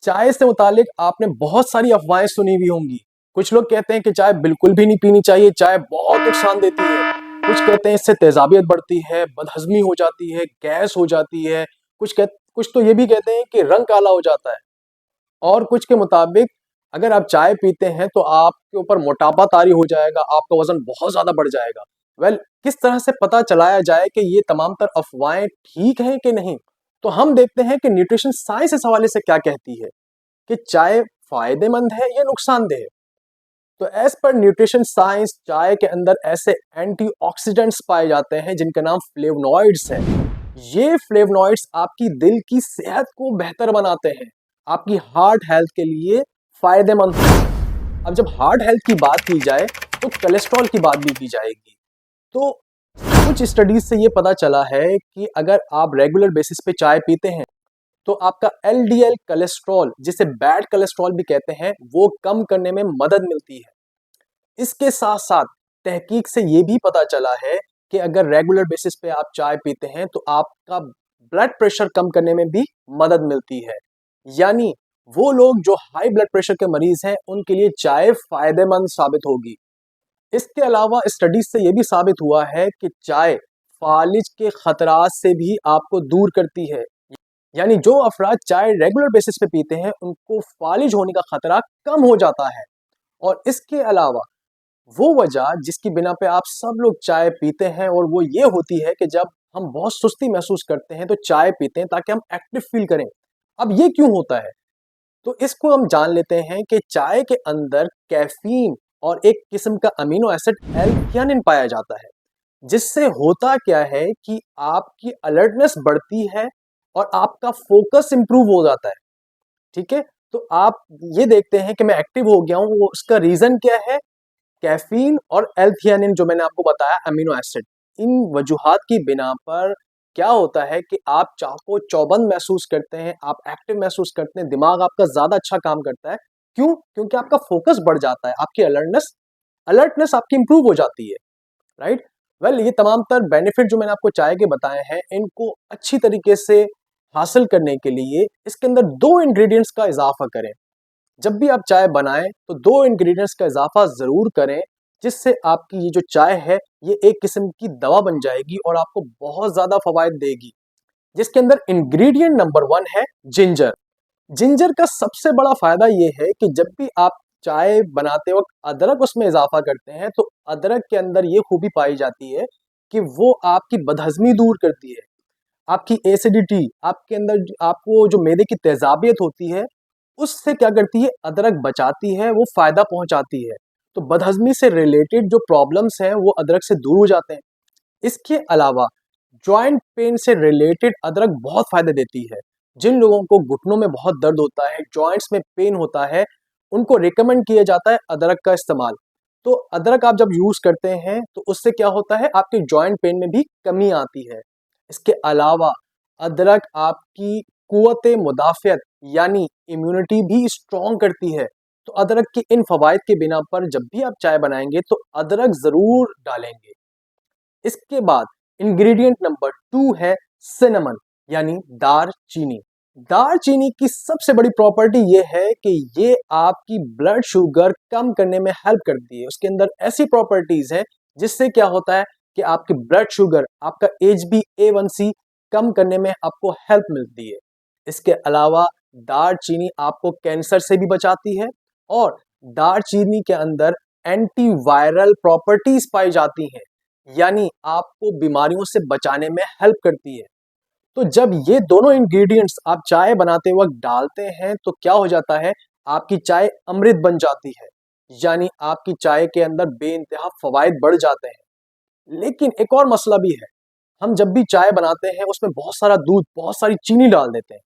चाय से मुतालिक आपने बहुत सारी अफवाहें सुनी हुई होंगी। कुछ लोग कहते हैं कि चाय बिल्कुल भी नहीं पीनी चाहिए, चाय बहुत नुकसान देती है। कुछ कहते हैं इससे तेजाबियत बढ़ती है, बदहजमी हो जाती है, गैस हो जाती है। कुछ तो ये भी कहते हैं कि रंग काला हो जाता है। और कुछ के मुताबिक अगर आप चाय पीते हैं तो आपके ऊपर मोटापा तारी हो जाएगा, आपका वजन बहुत ज्यादा बढ़ जाएगा। किस तरह से पता चलाया जाए कि ये तमाम तर अफवाहें ठीक हैं कि नहीं? तो हम देखते हैं कि न्यूट्रिशन साइंस इस हवाले से क्या कहती है कि चाय फायदेमंद है या नुकसानदेह है। तो एज पर न्यूट्रिशन साइंस चाय के अंदर ऐसे एंटीऑक्सीडेंट्स पाए जाते हैं जिनका नाम फ्लेवनॉइड्स है। ये फ्लेवनॉइड्स आपकी दिल की सेहत को बेहतर बनाते हैं, आपकी हार्ट हेल्थ के लिए फायदेमंद है। अब जब हार्ट हेल्थ की बात की जाए तो कोलेस्ट्रॉल की बात भी की जाएगी। तो कुछ स्टडीज से ये पता चला है कि अगर आप रेगुलर बेसिस पे चाय पीते हैं तो आपका एलडीएल कोलेस्ट्रॉल, जिसे बैड कोलेस्ट्रॉल भी कहते हैं, वो कम करने में मदद मिलती है। इसके साथ साथ तहकीक से ये भी पता चला है कि अगर रेगुलर बेसिस पे आप चाय पीते हैं तो आपका ब्लड प्रेशर कम करने में भी मदद मिलती है। यानी वो लोग जो हाई ब्लड प्रेशर के मरीज हैं उनके लिए चाय फायदेमंद साबित होगी। इसके अलावा स्टडीज से यह भी साबित हुआ है कि चाय फालिज के खतरात से भी आपको दूर करती है। यानी जो अफराद चाय रेगुलर बेसिस पे पीते हैं उनको फालिज होने का खतरा कम हो जाता है। और इसके अलावा वो वजह जिसकी बिना पे आप सब लोग चाय पीते हैं और वो ये होती है कि जब हम बहुत सुस्ती महसूस करते हैं तो चाय पीते हैं ताकि हम एक्टिव फील करें। अब ये क्यों होता है? तो इसको हम जान लेते हैं कि चाय के अंदर कैफीन और एक किस्म का अमीनो एसिड एल-थियानिन पाया जाता है, जिससे होता क्या है कि आपकी अलर्टनेस बढ़ती है और आपका फोकस इंप्रूव हो जाता है। ठीक है, तो आप ये देखते हैं कि मैं एक्टिव हो गया हूं, वो उसका रीजन क्या है? कैफीन और एल-थियानिन, जो मैंने आपको बताया अमीनो एसिड। इन वजूहात की बिना पर क्या होता है कि आप चाको चौबंद महसूस करते हैं, आप एक्टिव महसूस करते हैं, दिमाग आपका ज्यादा अच्छा काम करता है। क्यों? क्योंकि आपका फोकस बढ़ जाता है, आपकी अलर्टनेस अलर्टनेस आपकी इंप्रूव हो जाती है। राइट। ये तमाम तर बेनिफिट जो मैंने आपको चाय के बताए हैं, इनको अच्छी तरीके से हासिल करने के लिए इसके अंदर दो इंग्रेडिएंट्स का इजाफा करें। जब भी आप चाय बनाएं तो दो इंग्रेडिएंट्स का इजाफा जरूर करें, जिससे आपकी ये जो चाय है ये एक किस्म की दवा बन जाएगी और आपको बहुत ज्यादा फवायद देगी। जिसके अंदर इंग्रेडिएंट नंबर 1 है जिंजर। जिंजर का सबसे बड़ा फायदा ये है कि जब भी आप चाय बनाते वक्त अदरक उसमें इजाफा करते हैं तो अदरक के अंदर ये खूबी पाई जाती है कि वो आपकी बदहजमी दूर करती है, आपकी एसिडिटी, आपके अंदर आपको जो मैदे की तेजाबियत होती है उससे क्या करती है, अदरक बचाती है, वो फायदा पहुंचाती है। तो बदहजमी से रिलेटेड जो प्रॉब्लम्स हैं वो अदरक से दूर हो जाते हैं। इसके अलावा जॉइंट पेन से रिलेटेड अदरक बहुत फायदे देती है। जिन लोगों को घुटनों में बहुत दर्द होता है, जॉइंट्स में पेन होता है, उनको रिकमेंड किया जाता है अदरक का इस्तेमाल। तो अदरक आप जब यूज करते हैं तो उससे क्या होता है, आपके जॉइंट पेन में भी कमी आती है। इसके अलावा अदरक आपकी कुव्वत मुदाफ़ियत यानी इम्यूनिटी भी स्ट्रॉन्ग करती है। तो अदरक के इन फवायद के बिना पर जब भी आप चाय बनाएंगे तो अदरक जरूर डालेंगे। इसके बाद इंग्रेडिएंट नंबर 2 है सिनेमन यानी दारचीनी। दारचीनी की सबसे बड़ी प्रॉपर्टी ये है कि ये आपकी ब्लड शुगर कम करने में हेल्प करती है। उसके अंदर ऐसी प्रॉपर्टीज है जिससे क्या होता है कि आपकी ब्लड शुगर, आपका HbA1c कम करने में आपको हेल्प मिलती है। इसके अलावा दारचीनी आपको कैंसर से भी बचाती है और दारचीनी के अंदर एंटीवायरल प्रॉपर्टीज पाई जाती हैं, यानी आपको बीमारियों से बचाने में हेल्प करती है। तो जब ये दोनों इंग्रेडिएंट्स आप चाय बनाते वक्त डालते हैं तो क्या हो जाता है, आपकी चाय अमृत बन जाती है। यानी आपकी चाय के अंदर बेइंतहा फवायद बढ़ जाते हैं। लेकिन एक और मसला भी है, हम जब भी चाय बनाते हैं उसमें बहुत सारा दूध, बहुत सारी चीनी डाल देते हैं।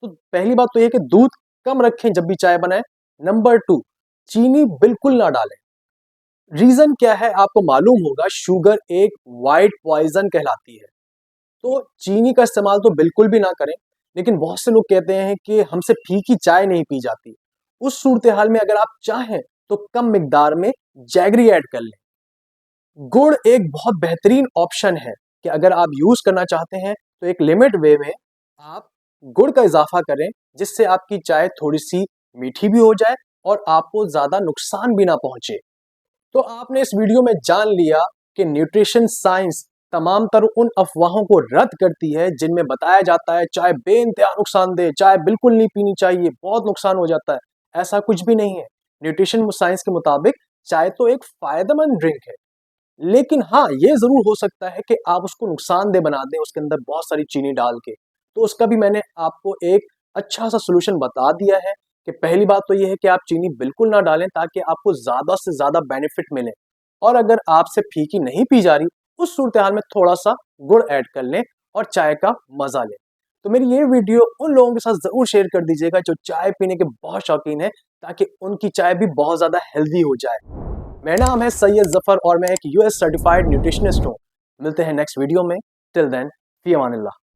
तो पहली बात तो यह कि दूध कम रखें जब भी चाय बनाएं। नंबर 2, चीनी बिल्कुल ना डालें। रीजन क्या है आपको मालूम होगा, शुगर एक वाइट पॉइजन कहलाती है। तो चीनी का इस्तेमाल तो बिल्कुल भी ना करें। लेकिन बहुत से लोग कहते हैं कि हमसे फीकी चाय नहीं पी जाती। उस सूरत हाल में अगर आप चाहें तो कम मिकदार में जैगरी ऐड कर लें। गुड़ एक बहुत बेहतरीन ऑप्शन है कि अगर आप यूज करना चाहते हैं तो एक लिमिट वे में आप गुड़ का इजाफा करें, जिससे आपकी चाय थोड़ी सी मीठी भी हो जाए और आपको ज्यादा नुकसान भी ना पहुंचे। तो आपने इस वीडियो में जान लिया कि न्यूट्रिशन साइंस तमाम तर उन अफवाहों को रद्द करती है जिनमें बताया जाता है चाय बेइंतहा नुकसानदेह, चाय बिल्कुल नहीं पीनी चाहिए, बहुत नुकसान हो जाता है। ऐसा कुछ भी नहीं है। न्यूट्रिशन साइंस के मुताबिक चाय तो एक फायदेमंद ड्रिंक है, लेकिन हाँ, ये जरूर हो सकता है कि आप उसको नुकसानदेह बना दें उसके अंदर बहुत सारी चीनी डाल के। तो उसका भी मैंने आपको एक अच्छा सा सोल्यूशन बता दिया है कि पहली बात तो ये है कि आप चीनी बिल्कुल ना डालें ताकि आपको ज्यादा से ज्यादा बेनिफिट मिले। और अगर आपसे फीकी नहीं पी जा रही, उस सूरत हाल में थोड़ा सा गुड़ ऐड कर लें और चाय का मजा लें। तो मेरी ये वीडियो उन लोगों के साथ जरूर शेयर कर दीजिएगा जो चाय पीने के बहुत शौकीन है, ताकि उनकी चाय भी बहुत ज्यादा हेल्दी हो जाए। मेरा नाम है सैयद जफर और मैं एक यूएस सर्टिफाइड न्यूट्रिशनिस्ट हूँ। मिलते हैं नेक्स्ट वीडियो में। टिल देन, फी अमानिल्लाह।